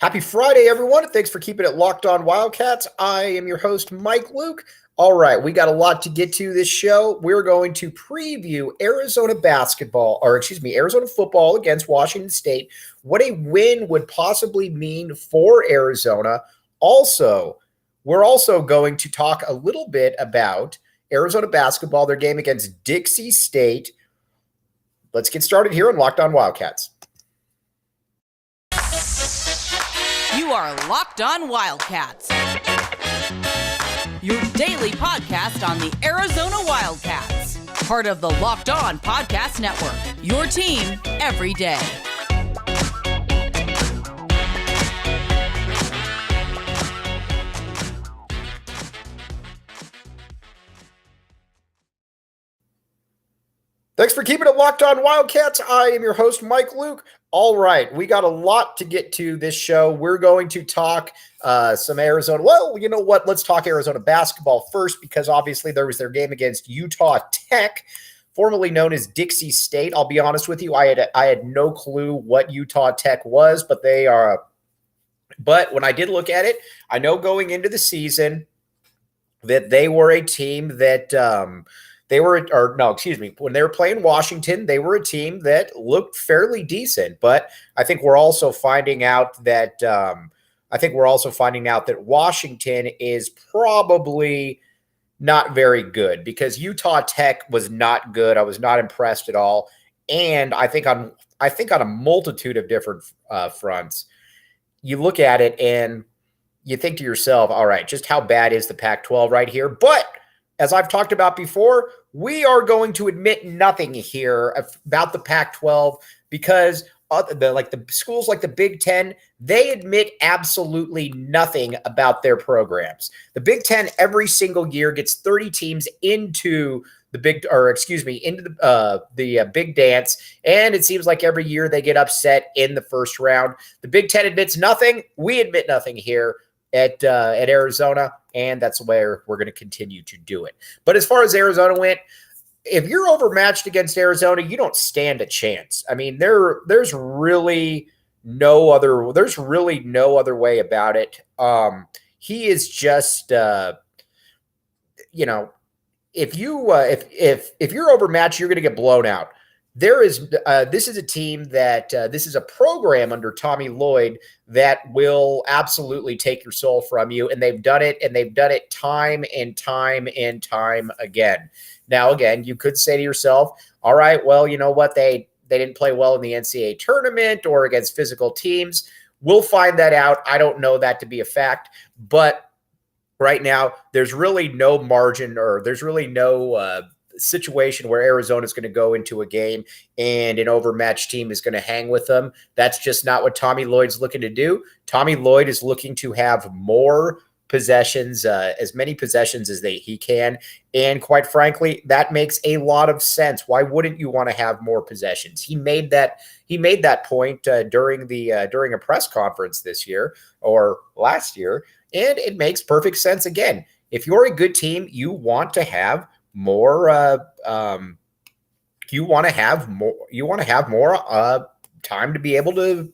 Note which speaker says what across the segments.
Speaker 1: Happy Friday, everyone. Thanks for keeping it locked on Wildcats. I am your host, Mike Luke. All right, we got a lot to get to this show. We're going to preview Arizona Arizona football against Washington State, what a win would possibly mean for Arizona. Also, we're also going to talk a little bit about Arizona basketball, their game against Dixie State. Let's get started here on Locked On Wildcats.
Speaker 2: You are Locked On Wildcats, your daily podcast on the Arizona Wildcats, part of the Locked On Podcast Network, your team every day.
Speaker 1: Thanks for keeping it locked on Wildcats. I am your host, Mike Luke. All right, we got a lot to get to this show. We're going to talk some Arizona. Well, you know what? Let's talk Arizona basketball first, because obviously there was their game against Utah Tech, formerly known as Dixie State. I'll be honest with you, I had no clue what Utah Tech was, but they are. But when I did look at it, I know going into the season that they were a team that. When they were playing Washington, they were a team that looked fairly decent. But I think we're also finding out that Washington is probably not very good, because Utah Tech was not good. I was not impressed at all, and I think on a multitude of different fronts, you look at it and you think to yourself, all right, just how bad is the Pac-12 right here? But as I've talked about before, we are going to admit nothing here about the Pac-12, because the schools like the Big Ten, they admit absolutely nothing about their programs. The Big Ten every single year gets 30 teams into the Big Dance, and it seems like every year they get upset in the first round. The Big Ten admits nothing. We admit nothing here at Arizona, and that's where we're going to continue to do it. But as far as Arizona went, if you're overmatched against Arizona, you don't stand a chance. I mean, there's really no other way about it. He is just if you're overmatched, you're going to get blown out. This is a team that this is a program under Tommy Lloyd that will absolutely take your soul from you, and they've done it time and time and time again. Now, again, you could say to yourself, all right, well, you know what, they didn't play well in the NCAA tournament or against physical teams. We'll find that out. I don't know that to be a fact, but right now there's really no margin, or there's really no situation where Arizona is going to go into a game and an overmatched team is going to hang with them. That's just not what Tommy Lloyd's looking to do. Tommy Lloyd is looking to have more possessions, as many possessions as he can. And quite frankly, that makes a lot of sense. Why wouldn't you want to have more possessions? He made that point during a press conference this year or last year, and it makes perfect sense. Again, if you're a good team, you want to have more time to be able to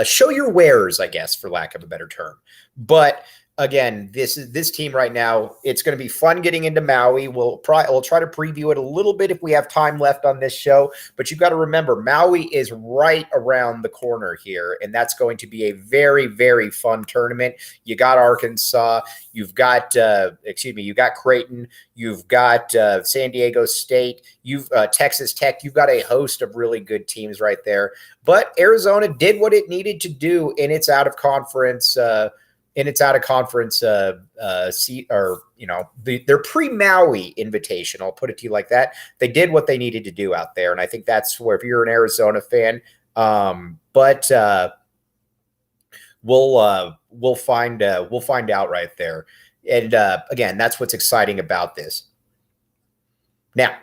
Speaker 1: show your wares, I guess, for lack of a better term. But again, this team right now, it's going to be fun getting into Maui. We'll try to preview it a little bit if we have time left on this show. But you've got to remember, Maui is right around the corner here, and that's going to be a very, very fun tournament. You got Arkansas, you got Creighton, you've got San Diego State, you've Texas Tech. You've got a host of really good teams right there. But Arizona did what it needed to do in its out of conference. Seat, or their pre-Maui invitation. I'll put it to you like that. They did what they needed to do out there, and I think that's where, if you're an Arizona fan, we'll find out right there. And again, that's what's exciting about this. Now,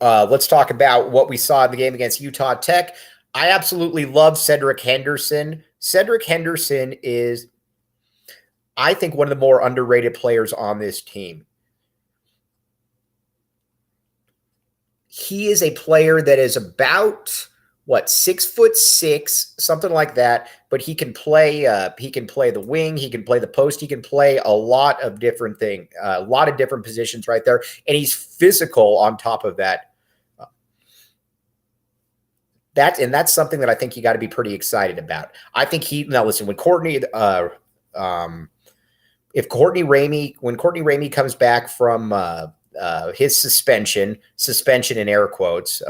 Speaker 1: let's talk about what we saw in the game against Utah Tech. I absolutely love Cedric Henderson. Cedric Henderson is, I think, one of the more underrated players on this team. He is a player that is about 6'6", something like that. But he can play. He can play the wing. He can play the post. He can play a lot of different things, a lot of different positions right there. And he's physical on top of that. That's something that I think you got to be pretty excited about. I think now listen, when Courtney, if Courtney Ramey comes back from his suspension in air quotes.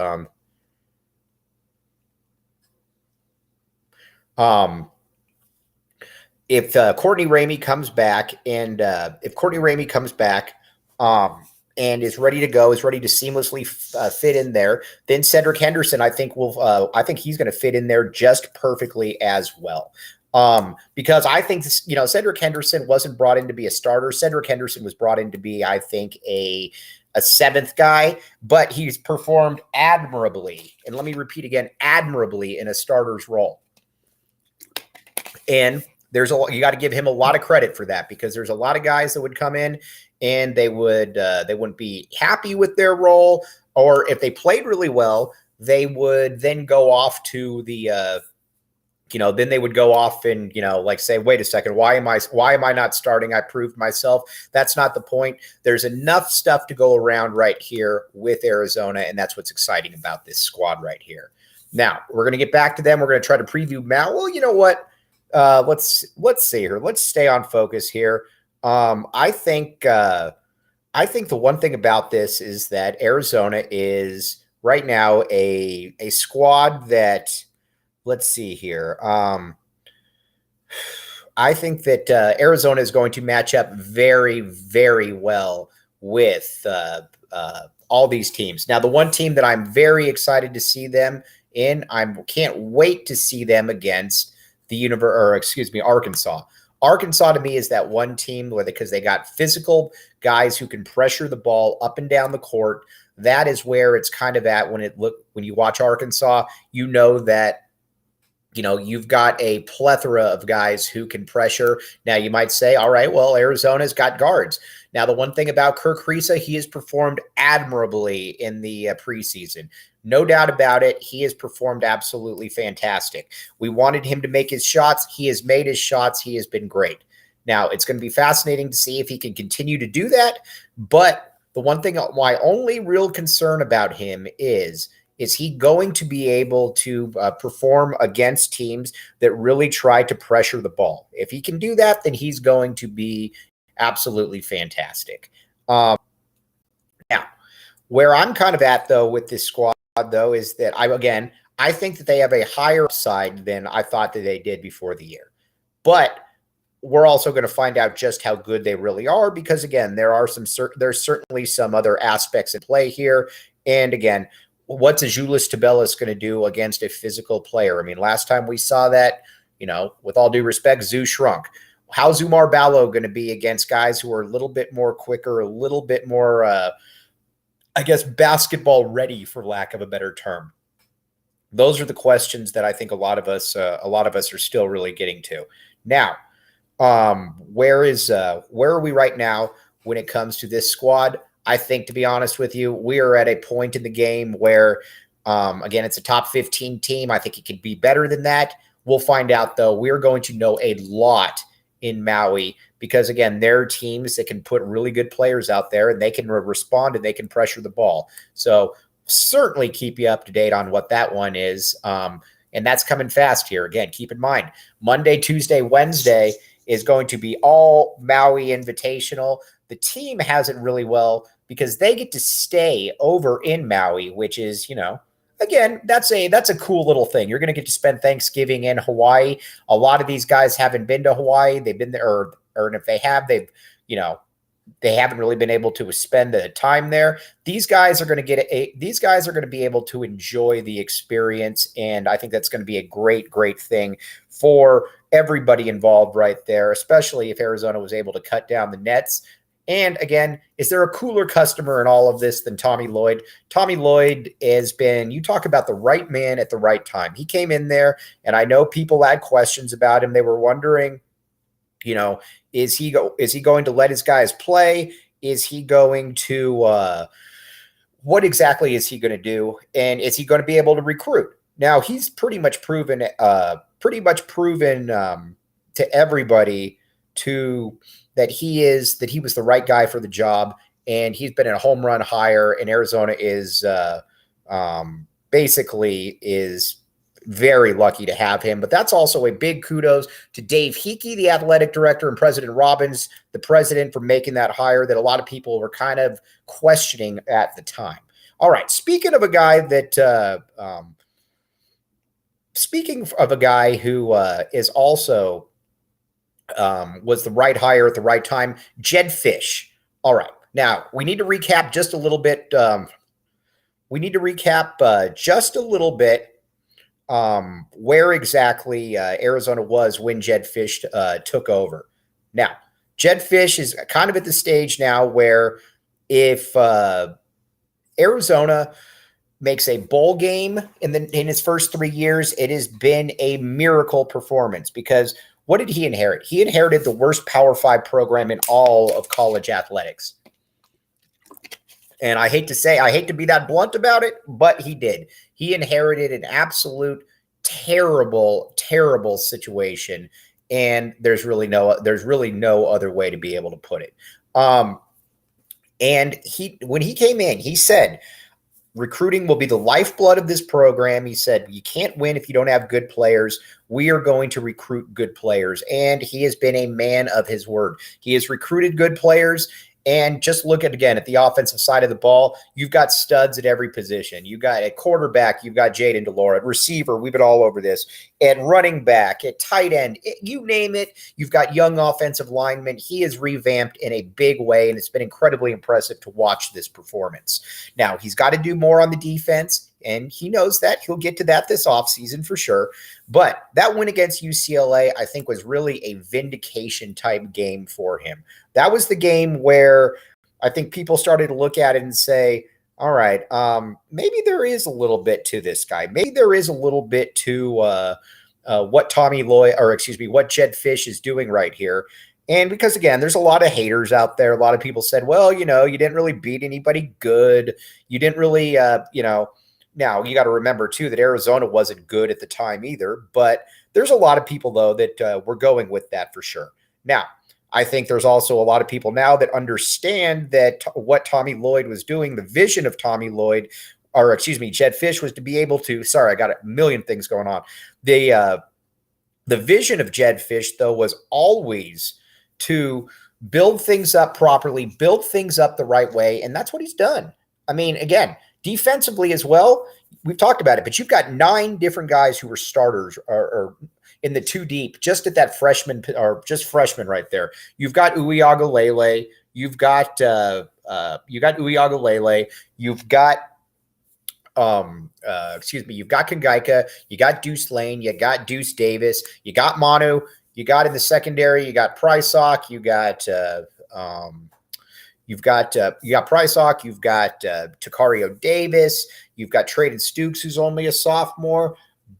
Speaker 1: If Courtney Ramey comes back and and is ready to go, is ready to seamlessly fit in there, then Cedric Henderson, I think he's going to fit in there just perfectly as well. Because I think Cedric Henderson wasn't brought in to be a starter. Cedric Henderson was brought in to be, I think, a seventh guy, but he's performed admirably. And let me repeat again, admirably in a starter's role. And you got to give him a lot of credit for that, because there's a lot of guys that would come in and they wouldn't be happy with their role, or if they played really well, they would then go off to the then they would go off and, like say, wait a second, why am I not starting? I proved myself. That's not the point. There's enough stuff to go around right here with Arizona, and that's what's exciting about this squad right here. Now, we're going to get back to them. We're going to try to preview Mal. Well, you know what? Let's see here. Let's stay on focus here. I think the one thing about this is that Arizona is right now a squad that, let's see here. I think that Arizona is going to match up very, very well with all these teams. Now, the one team that I'm very excited to see them in, I can't wait to see them against Arkansas. Arkansas to me is that one team because they got physical guys who can pressure the ball up and down the court. That is where it's kind of at when you watch Arkansas, that you've got a plethora of guys who can pressure. Now, you might say, all right, well, Arizona's got guards. Now, the one thing about Kerr Kriisa, he has performed admirably in the preseason. No doubt about it. He has performed absolutely fantastic. We wanted him to make his shots. He has made his shots. He has been great. Now, it's going to be fascinating to see if he can continue to do that. But the one thing, my only real concern about him is he going to be able to perform against teams that really try to pressure the ball? If he can do that, then he's going to be absolutely fantastic. Now, where I'm kind of at, though, with this squad, though, is that I think that they have a higher upside than I thought that they did before the year. But we're also going to find out just how good they really are, because, again, there's certainly some other aspects at play here. And, again, what's Azuolas Tubelis going to do against a physical player? I mean, last time we saw that, with all due respect, Zoo shrunk. How's Umar Ballo going to be against guys who are a little bit more quicker, a little bit more, basketball ready, for lack of a better term? Those are the questions that I think a lot of us are still really getting to. Now, where are we right now when it comes to this squad? I think, to be honest with you, we are at a point in the game where, again, it's a top 15 team. I think it could be better than that. We'll find out, though. We're going to know a lot in Maui because, again, there are teams that can put really good players out there and they can respond and they can pressure the ball. So certainly keep you up to date on what that one is. And that's coming fast here. Again, keep in mind, Monday, Tuesday, Wednesday is going to be all Maui Invitational. The team has it really well because they get to stay over in Maui, which is, again, that's a cool little thing. You're going to get to spend Thanksgiving in Hawaii. A lot of these guys haven't been to Hawaii. They've been there, or if they have, they haven't really been able to spend the time there. These guys are going to be able to enjoy the experience, and I think that's going to be a great, great thing for everybody involved right there, especially if Arizona was able to cut down the nets. And again, is there a cooler customer in all of this than Tommy Lloyd? Tommy Lloyd has been, you talk about the right man at the right time. He came in there, and I know people had questions about him. They were wondering, is he going to let his guys play? Is he going to what exactly is he going to do? And is he going to be able to recruit? Now he's pretty much proven to everybody that he was the right guy for the job, and he's been a home run hire. And Arizona is basically is very lucky to have him. But that's also a big kudos to Dave Hickey, the athletic director, and President Robbins, the president, for making that hire that a lot of people were kind of questioning at the time. All right, speaking of a guy who is also was the right hire at the right time, Jedd Fisch. All right, now we need to recap just a little bit. Where exactly Arizona was when Jedd Fisch took over. Now, Jedd Fisch is kind of at the stage now where if Arizona makes a bowl game in his first 3 years, it has been a miracle performance, because what did he inherit? He inherited the worst Power 5 program in all of college athletics. And I hate to be that blunt about it, but he did. He inherited an absolute terrible, terrible situation, and there's really no other way to be able to put it. And when he came in, he said, recruiting will be the lifeblood of this program. He said, you can't win if you don't have good players. We are going to recruit good players. And he has been a man of his word. He has recruited good players. And just look at the offensive side of the ball. You've got studs at every position. You got at quarterback, you've got Jayden de Laura. At receiver, we've been all over this. At running back, at tight end, you name it. You've got young offensive linemen. He is revamped in a big way, and it's been incredibly impressive to watch this performance. Now, he's got to do more on the defense, and he knows that. He'll get to that this offseason for sure. But that win against UCLA, I think, was really a vindication type game for him. That was the game where I think people started to look at it and say, all right, maybe there is a little bit to this guy. Maybe there is a little bit to what Jedd Fisch is doing right here. And because, again, there's a lot of haters out there. A lot of people said, well, you didn't really beat anybody good. You didn't really, Now, you got to remember, too, that Arizona wasn't good at the time either. But there's a lot of people, though, that were going with that for sure. Now, I think there's also a lot of people now that understand that what Tommy Lloyd was doing, the vision of Jedd Fisch was to be able to – sorry, I got a million things going on. The vision of Jedd Fisch, though, was always to build things up properly, build things up the right way, and that's what he's done. I mean, again, defensively as well, we've talked about it, but you've got 9 different guys who were starters or in the 2 deep, just at that freshman or just freshmen right there. You've got Uiagalelei. You've got Uiagalelei. You've got you've got Kangaika. You got Deuce Lane. You got Deuce Davis. You got Manu. You got in the secondary. You got Prysock. You got Prysock. You've got Takario Davis. You've got Traden Stukes, who's only a sophomore.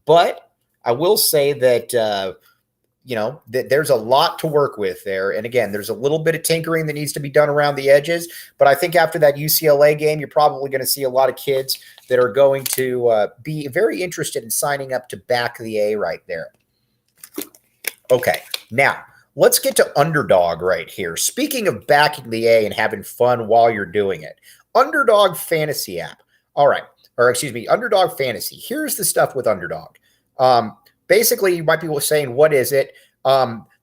Speaker 1: But I will say that, that there's a lot to work with there. And again, there's a little bit of tinkering that needs to be done around the edges. But I think after that UCLA game, you're probably going to see a lot of kids that are going to be very interested in signing up to back the A right there. Okay, now let's get to Underdog right here. Speaking of backing the A and having fun while you're doing it, Underdog Fantasy app. All right, Underdog Fantasy. Here's the stuff with Underdog. Basically, you might be saying, what is it?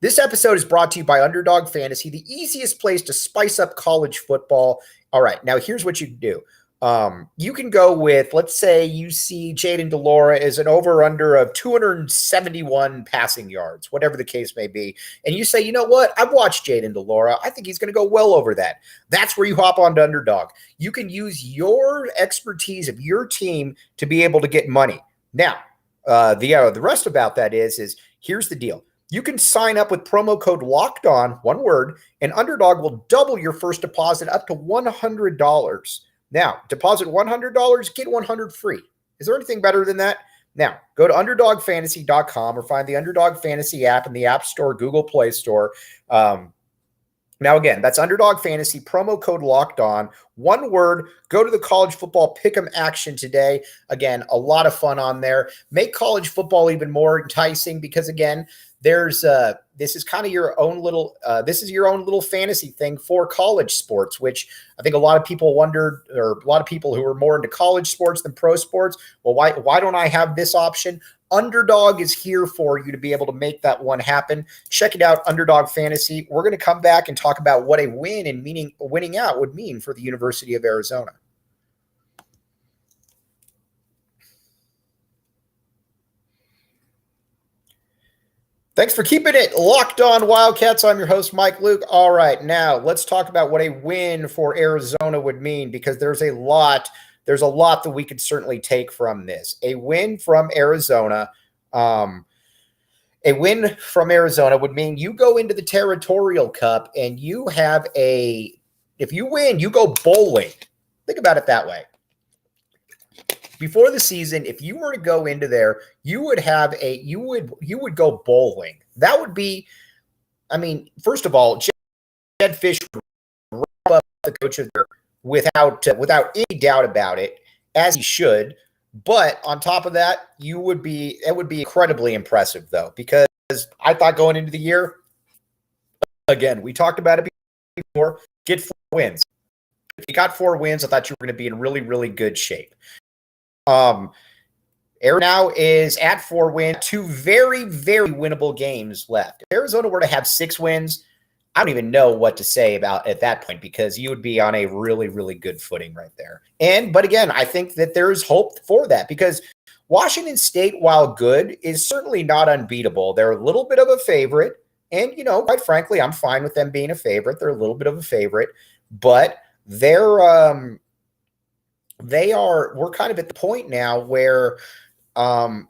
Speaker 1: This episode is brought to you by Underdog Fantasy, the easiest place to spice up college football. All right, now here's what you do. You can go with, let's say you see Jayden de Laura is an over-under of 271 passing yards, whatever the case may be. And you say, you know what? I've watched Jayden de Laura. I think he's going to go well over that. That's where you hop on to Underdog. You can use your expertise of your team to be able to get money. Now, the rest about that is here's the deal. You can sign up with promo code LOCKEDON, one word, and Underdog will double your first deposit up to $100. Now, deposit $100, get $100 free. Is there anything better than that? Now, go to UnderdogFantasy.com or find the Underdog Fantasy app in the App Store, Google Play Store. Now, again, that's Underdog Fantasy, promo code Locked On. One word, go to the college football pick'em action today. Again, a lot of fun on there. Make college football even more enticing because, again, there's this is kind of your own little this is your own little fantasy thing for college sports, which I think a lot of people wondered, or a lot of people who are more into college sports than pro sports. Well, why don't I have this option? Underdog is here for you to be able to make that one happen. Check it out, Underdog Fantasy. We're going to come back and talk about what a win and winning out would mean for the University of Arizona. Thanks for keeping it locked on, Wildcats. I'm your host, Mike Luke. All right, now let's talk about what a win for Arizona would mean, because there's a lot that we could certainly take from this. A win from Arizona, would mean you go into the Territorial Cup and if you win, you go bowling. Think about it that way. Before the season, if you were to go into there, you would go bowling. That would be, I mean, first of all, Jedd Fisch would wrap up the coach of there without any doubt about it, as he should. But on top of that, it would be incredibly impressive, though, because I thought going into the year, again, we talked about it before, get 4 wins. If you got 4 wins, I thought you were going to be in really, really good shape. Arizona now is at 4 wins, 2 very, very winnable games left. If Arizona were to have 6 wins, I don't even know what to say about at that point, because you would be on a really, really good footing right there. But again, I think that there's hope for that, because Washington State, while good, is certainly not unbeatable. They're a little bit of a favorite, and, quite frankly, I'm fine with them being a favorite. They're a little bit of a favorite, but we're kind of at the point now where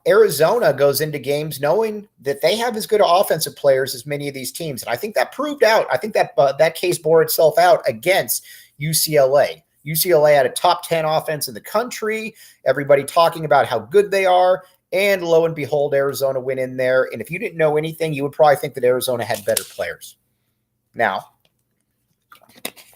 Speaker 1: Arizona goes into games knowing that they have as good offensive players as many of these teams. And I think that proved out. I think that case bore itself out against UCLA. UCLA had a top 10 offense in the country, everybody talking about how good they are. And lo and behold, Arizona went in there. And if you didn't know anything, you would probably think that Arizona had better players. Now,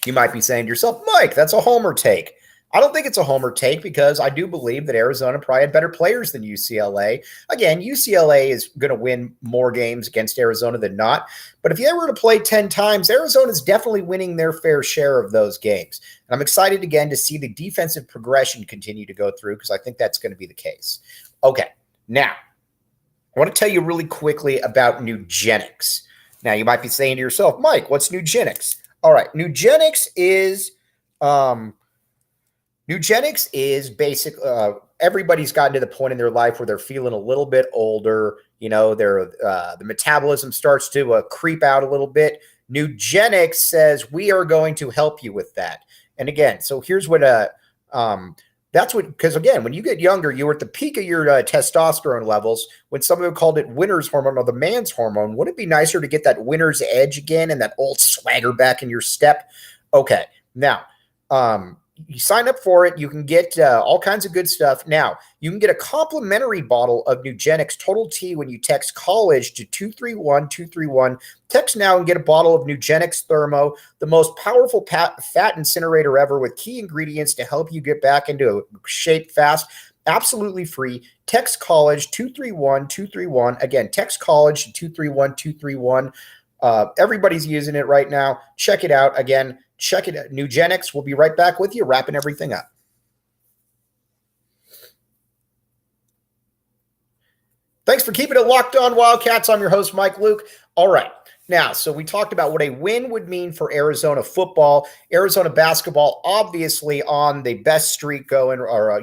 Speaker 1: you might be saying to yourself, Mike, that's a homer take. I don't think it's a homer take, because I do believe that Arizona probably had better players than UCLA. Again, UCLA is going to win more games against Arizona than not. But if you were to play 10 times, Arizona's definitely winning their fair share of those games. And I'm excited again to see the defensive progression continue to go through, because I think that's going to be the case. Okay, now, I want to tell you really quickly about Nugenix. Now, you might be saying to yourself, Mike, what's Nugenix? All right, Nugenix is basic. Everybody's gotten to the point in their life where they're feeling a little bit older. The metabolism starts to creep out a little bit. Nugenix says we are going to help you with that. And again, so here's what because again, when you get younger, you were at the peak of your testosterone levels. When some people called it winner's hormone or the man's hormone, wouldn't it be nicer to get that winner's edge again and that old swagger back in your step? Okay, now, you sign up for it. You can get all kinds of good stuff. Now, you can get a complimentary bottle of Nugenix Total T when you text college to 231-231. Text now and get a bottle of Nugenix Thermo, the most powerful fat incinerator ever, with key ingredients to help you get back into shape fast. Absolutely free. Text college 231-231. Again, text college to 231-231. Everybody's using it right now. Check it out. Again, check it out. Nugenix. We'll be right back with you, wrapping everything up. Thanks for keeping it locked on, Wildcats. I'm your host, Mike Luke. All right. Now, so we talked about what a win would mean for Arizona football. Arizona basketball, obviously on the best streak going, or,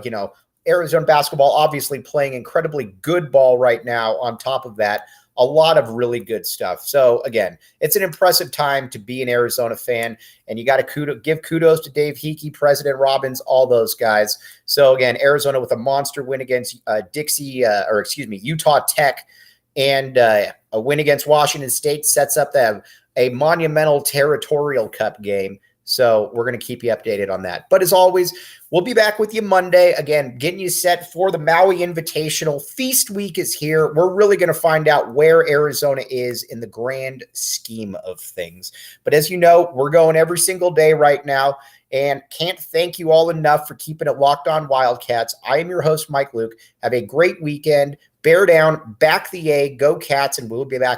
Speaker 1: Arizona basketball obviously playing incredibly good ball right now. On top of that, a lot of really good stuff. So again, it's an impressive time to be an Arizona fan, and you got to give kudos to Dave Hickey, President Robbins, all those guys. So again, Arizona with a monster win against Utah Tech, and a win against Washington State sets up a monumental Territorial Cup game. So we're going to keep you updated on that. But as always, we'll be back with you Monday. Again, getting you set for the Maui Invitational. Feast week is here. We're really going to find out where Arizona is in the grand scheme of things. But as you know, we're going every single day right now. And can't thank you all enough for keeping it locked on Wildcats. I am your host, Mike Luke. Have a great weekend. Bear down, back the A, go Cats, and we'll be back